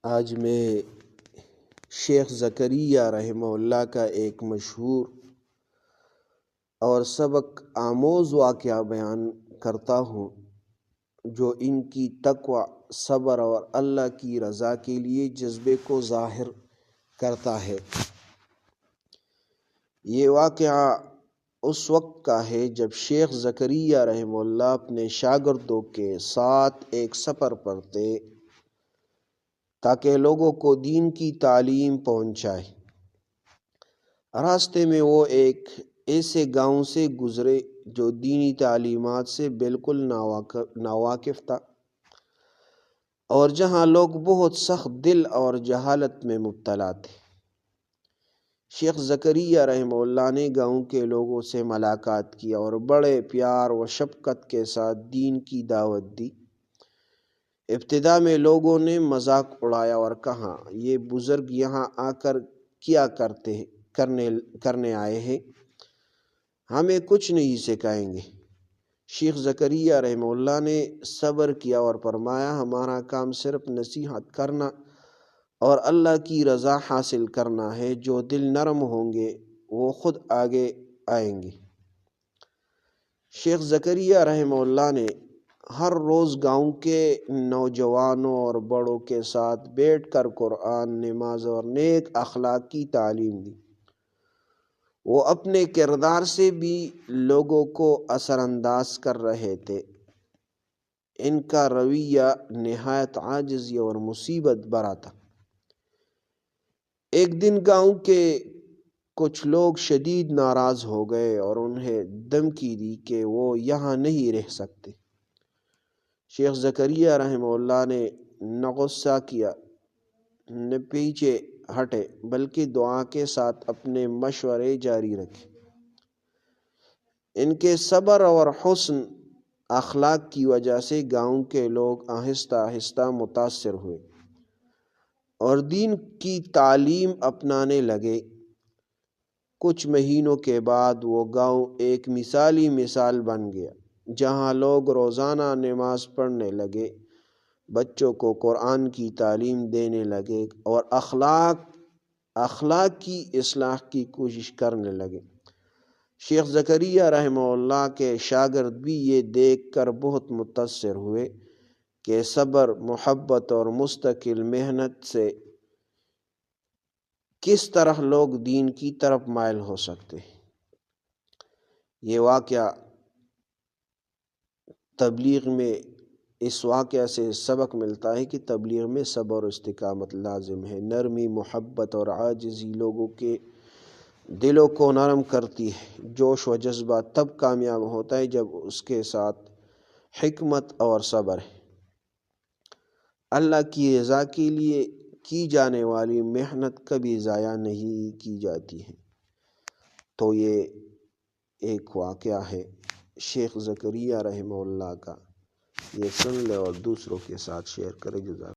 آج میں شیخ زکریا رحمہ اللہ کا ایک مشہور اور سبق آموز واقعہ بیان کرتا ہوں جو ان کی تقوی، صبر اور اللہ کی رضا کے لیے جذبے کو ظاہر کرتا ہے۔ یہ واقعہ اس وقت کا ہے جب شیخ زکریا رحمہ اللہ اپنے شاگردوں کے ساتھ ایک سفر پر تھے تاکہ لوگوں کو دین کی تعلیم پہنچائے۔ راستے میں وہ ایک ایسے گاؤں سے گزرے جو دینی تعلیمات سے بالکل ناواقف تھا اور جہاں لوگ بہت سخت دل اور جہالت میں مبتلا تھے۔ شیخ زکریا رحمہ اللہ نے گاؤں کے لوگوں سے ملاقات کی اور بڑے پیار و شفقت کے ساتھ دین کی دعوت دی۔ ابتدا میں لوگوں نے مذاق اڑایا اور کہا، یہ بزرگ یہاں آ کر کیا کرنے آئے ہیں، ہمیں کچھ نہیں سکھائیں گے۔ شیخ زکریا رحمہ اللہ نے صبر کیا اور فرمایا، ہمارا کام صرف نصیحت کرنا اور اللہ کی رضا حاصل کرنا ہے۔ جو دل نرم ہوں گے وہ خود آگے آئیں گے۔ شیخ زکریا رحمہ اللہ نے ہر روز گاؤں کے نوجوانوں اور بڑوں کے ساتھ بیٹھ کر قرآن، نماز اور نیک اخلاق کی تعلیم دی۔ وہ اپنے کردار سے بھی لوگوں کو اثر انداز کر رہے تھے۔ ان کا رویہ نہایت عاجزی اور مصیبت بھرا تھا۔ ایک دن گاؤں کے کچھ لوگ شدید ناراض ہو گئے اور انہیں دھمکی دی کہ وہ یہاں نہیں رہ سکتے۔ شیخ زکریا رحمہ اللہ نے نہ غصہ کیا نہ پیچھے ہٹے، بلکہ دعا کے ساتھ اپنے مشورے جاری رکھے۔ ان کے صبر اور حسن اخلاق کی وجہ سے گاؤں کے لوگ آہستہ آہستہ متاثر ہوئے اور دین کی تعلیم اپنانے لگے۔ کچھ مہینوں کے بعد وہ گاؤں ایک مثال بن گیا، جہاں لوگ روزانہ نماز پڑھنے لگے، بچوں کو قرآن کی تعلیم دینے لگے اور اخلاق کی اصلاح کی کوشش کرنے لگے۔ شیخ زکریا رحمہ اللہ کے شاگرد بھی یہ دیکھ کر بہت متاثر ہوئے کہ صبر، محبت اور مستقل محنت سے کس طرح لوگ دین کی طرف مائل ہو سکتے ہیں۔ یہ واقعہ تبلیغ میں اس واقعہ سے سبق ملتا ہے کہ تبلیغ میں صبر و استقامت لازم ہے۔ نرمی، محبت اور عاجزی لوگوں کے دلوں کو نرم کرتی ہے۔ جوش و جذبہ تب کامیاب ہوتا ہے جب اس کے ساتھ حکمت اور صبر ہے۔ اللہ کی رضا کے لیے کی جانے والی محنت کبھی ضائع نہیں کی جاتی ہے۔ تو یہ ایک واقعہ ہے شیخ زکریا رحمہ اللہ کا، یہ سن لے اور دوسروں کے ساتھ شیئر کرے۔ جزاک